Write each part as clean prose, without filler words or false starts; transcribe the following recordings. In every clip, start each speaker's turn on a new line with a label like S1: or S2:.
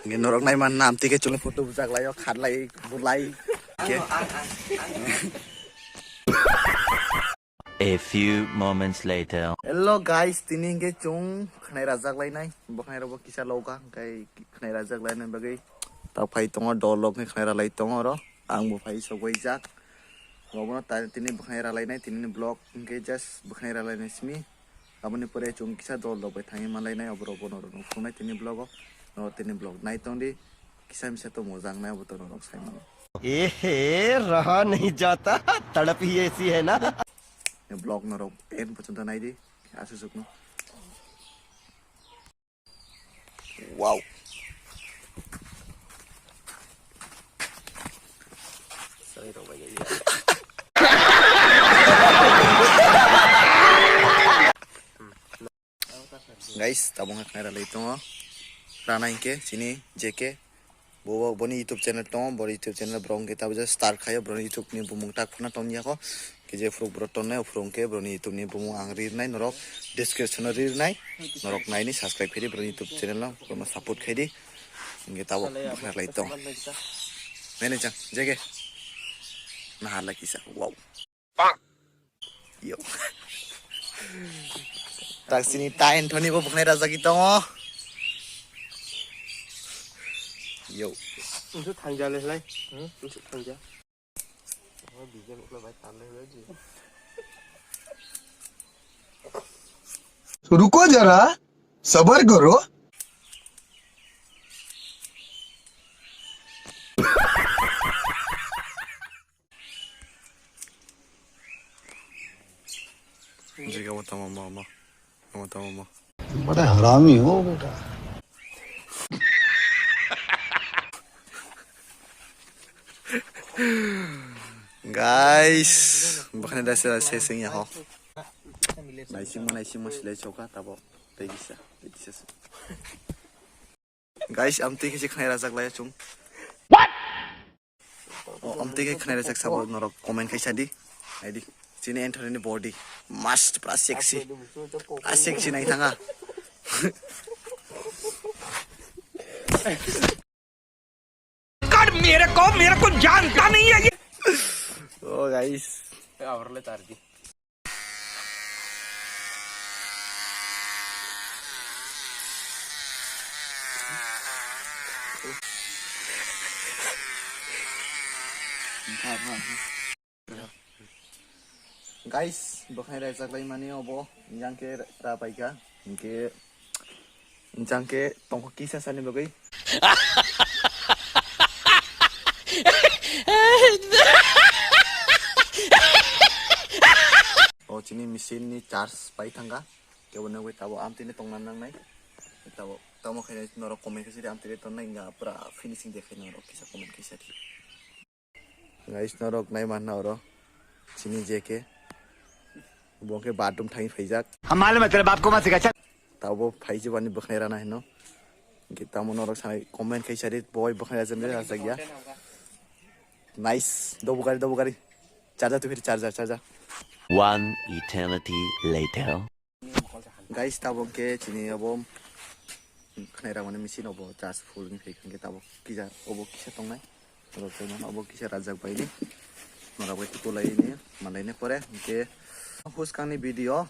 S1: norok nai man nam tike chung photo bujak lai khat lai bulai ke.
S2: A few moments later.
S1: Hello guys, tini ke chung khnai rajak lai nai bokhnai ro kisa loka kai khnai rajak lai nai bagai ta phai tongo dolok ni khnai ra lai tongo ro ang bo phai so goi jak robono ta tini bokhnai ra lai nai tini blog ke just bokhnai ra lai nai smi aboni pore chung kisa dol lo bai thangi malai nai obro bono ro khunai tini blog no tini blog nai tongdi kisa misa to mojang nai obo to ro sai man
S3: ए रहा नहीं जाता तड़प ही ऐसी है ना
S1: blog no ro en pachonta nai di asu sukno wow guys tabung khnai ra lai tongo rana inke sini jk bo boni youtube channel tongo bo youtube channel brong ke tabu start khayo bro youtube ni bumung tak phuna tonya ko ke je frog bro ton nai frong ke bro ni youtube ni bumung ang rir nai norok description rir nai norok nai ni subscribe khedi bro youtube channel no bro support khedi inge tabo khnai lai tong mene chang jk na hala kisa wow yo tak sini ta Anthony bo bukhnai raja ki tongo yo
S3: untuk thangja le lai untuk thangja oh bijan ukla bai tan le ji
S4: रुको जरा सबर करो
S1: जी का बताओ मामा बताओ मामा
S4: बड़ा हरामी हो बेटा
S1: guys bukan ada sesing ya ho naising mas le choka tabo tegisa guys amti ke khnai rajak lai chung what amti ke khnai rajak sabo norok comment kaisa di aidi sini Anthony ni body must pra sexy nai thanga
S5: कर मेरे को जानता नहीं है ये
S1: oh guys
S3: आवरले तारजी
S1: guys bukan rajak lai mani obo jangke rapaika inke jangke tongko kisa sani bagai oh sini mesin ni charge pai thanga ke wona we tabo amtine tongnan nang nai tabo tamo khane norok comment kasi amtine ton nai nga pura finishing dekhai norok kisa comment kisa thi guys norok nai man na oro sini jeke bongke bathroom thangi phaijak
S5: हमारे मतलब आपको मत सिखा
S1: tabo phaiji bani bukhnai rana hino ke tamo norok sai comment kisa ri boy bukhnai jam re asa gya nice do bugari charger tu phir charger
S2: One eternity later.
S1: guys tabo ke chini abo khnai ra mane machine abo charge full ni phei ke tabo kija abo kisa tongnai norok temo abo kisa rajak bai ni norok bai tu lai ni malai ne pore ke huskang ni video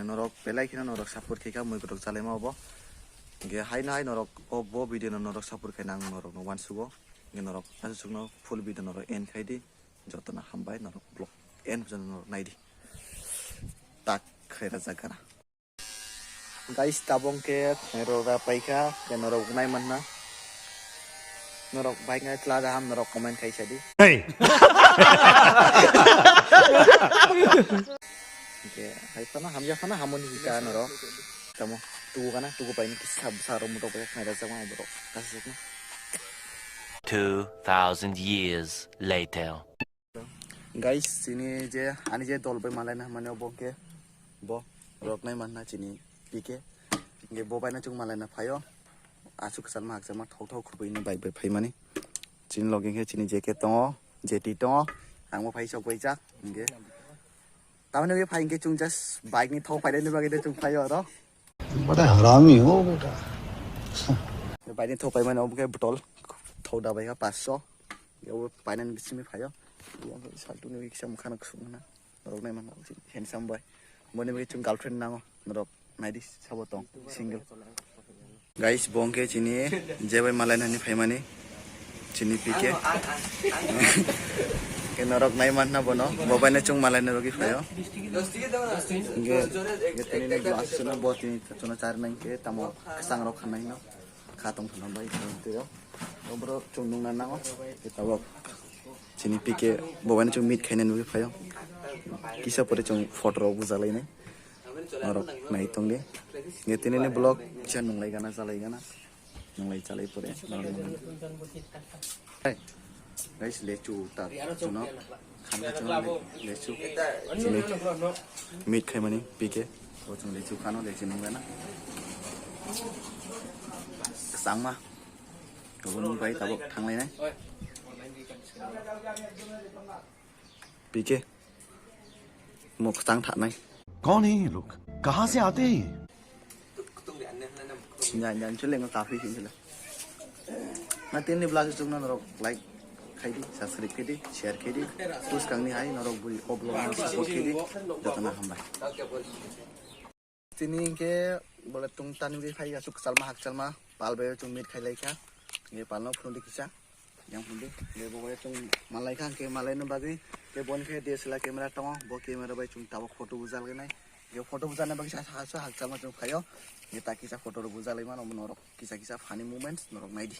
S1: norok pelai khina norok support khika moi gorok chalai ma abo ge hai na hai norok obo video norok support khai nang norok no wan sugo ge norok asu sugno full video norok end khai di jotona hambai norok blog end jon norok nai di tak khaira jagana guys tabong ke nero paika ke norok nai manna norok baik ngai tla ham norok comment khai sadi ke hai pana hamja pana hamoni ka norok tamo tu kana tu ko paini kisab saro muto pa khaira jagana bro kasukna
S2: 2,000 years later.
S1: guys sini je ani je dol bai malai na mane obo ke bo rok nai man na chini pike ge bo bai na chung malai na phayo asuk san mak jama thau khubui ni bai bai phai mani chin login ke chini je ke tongo jeti tongo ang mo phai sok bai jak ge tamane ge phai ge chung just bike ni thau phai de ni ba ge chung phayo ro
S4: बड़ा हरामी हो बेटा
S1: बायने थौ पाइ माने ओबके बटल थौ दाबाय का 500 याव बायनान बिसिमे फायो याव साल्टुनि किसा मुखाना खुना नरक नाय माना हेन्डसाम बय मोने बे जों गार्लफ्रेन्ड नांगो नरक नायदि साबो दं सिंगल गाइस बंके चिनि जेबे मालायनानि फायमानि चिनि पिके के नरक नाय मानना बनो बबायने जों मालायने रगि फायो के तेने ग्लास चना बोतिनि चना चार नाय के तमो सांग रख खानाय न खातम खाना बाय तेयो ओब्रो चुंदुं ना नांगो के तबो चिनि पिके बबायने जों मीट खायने नुगि फायो किसा परे जों फटो बुजालायनाय नरक नाय तंगे के तेने ब्लॉग किसा नुंलाय गाना जालाय गाना नुंलाय चालाय परे गाइस लेचु ता चुनो खाना चुनो लेचु मीट खाय माने पिके ओ जों लेचु खानो लेचु नुंगाना सांमा गुबुन बाय ताबो थांलायनाय पिके मुख सांग थानाय
S4: कौन है ये लोग कहाँ से आते हैं
S1: Nyan chuleng kafe sila. Natin ni vlog chung na norok like khaidi subscribe kedi share kedi terus kang ni hai norok buri oblog support kedi jatana hambai. Tini ke bola tung tan ge khai asuk salma hak salma palbe chung meet khai lai kha ge palno phun di kisa yang phun di ge boya chung malai kha ke malai no bagi ke bon ke DSLR camera tong bo camera bai chung tabok photo bujal ge nai ge photo bujana bagi sa hak salma chung khayo ये ताकि सा photo बुझाले मान नरक किसा Fani moments नरक नाइदि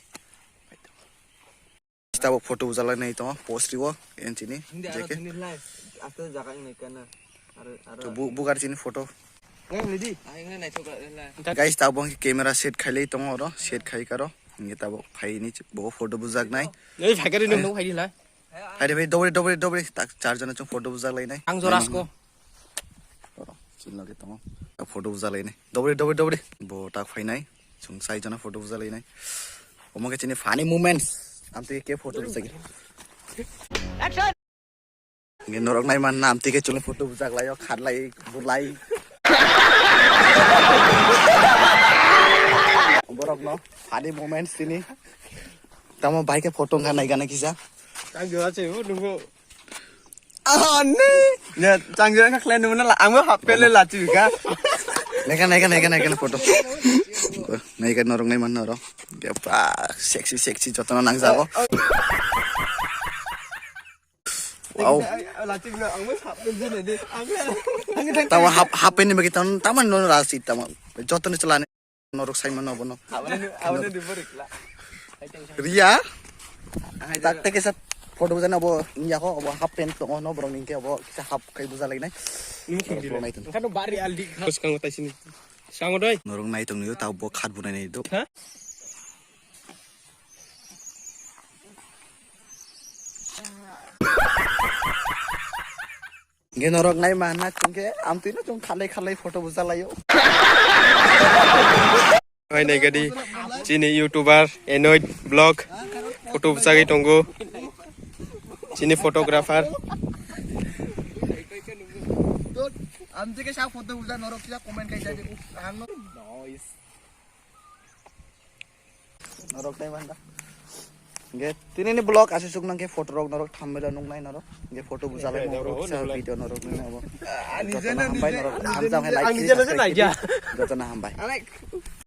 S1: स्टाव photo बुझाले नै त पोस्ट रिवो एनचिनि जेके
S3: after jaga ini kana
S1: तो बुगार चिनि photo
S3: ngai lidi ngai nai choka la
S1: guys ताबो कैमरा सेट खाइले त र सेट खाइ करो ये ताबो फाइनि बो फोटो बुझाक नाइ
S3: nei phaikai nung phai di la
S1: फाइदे भाई डबरे ताक चार जना च फोटो बुझाले नाइ
S3: ang jorasko
S1: चिन्ह के त फोटो बुझाले नाइ डबरे बो ताक फाइनाइ जों साइ जना फोटो बुझाले नाइ ओमके चिनि फानी मोमेंट्स आमते के फोटो बुझाके एक्शन ये नरक नाइ मान नाम तिके चले फोटो बुझाक लायो खादलाई बुलाई बरक न फानी मोमेंट्स तिनी तम भाइ के फोटो खानाइ गाना किसा
S3: ang jora che ho nunggu ani ne ang jora ka klan nunggu la ang mo hapele la chu ka
S1: Nykaa photo Nykaa नरक नाइ मान नरो के पा सेक्सी जतना नांग जाबो wow
S3: la chu na ang mo hapele ne de ang
S1: तम हाफ पेन में तम तमन न रासी तम जतन चलाने नरक साइ मन नबनो
S3: awne di borikla
S1: रिया ताकते के साथ फोटो बुझाना अब इन्या को अब हाफ पेन तो न ब्रङ निके अब किसा हाफ kai बुझा लाग्नै
S3: kan bari aldi terus kang utai sini sang doi
S1: नरक नाइ तङ यो ताबो खात बुनाइ नै दो गे नरक नाइ माना चंगे आमति न जों खालै फोटो बुझा लायो
S3: hai nei gadi chini youtuber enoid blog photo busagai tongo chini photographer
S1: आमचे के सा फोटो बुझा नरक किसा कमेन्ट kai जादे हांनो नॉइस नरक नाइ मानदा गे तिनी ब्लॉग आसे सुकन के फोटो रक नरक थामबेला नुं नाइ नरक गे फोटो बुझा लाइ नरक किसा भिडियो नरक नाइ अब निजेन like
S3: ang nijen na naija
S1: जतना हम भाइ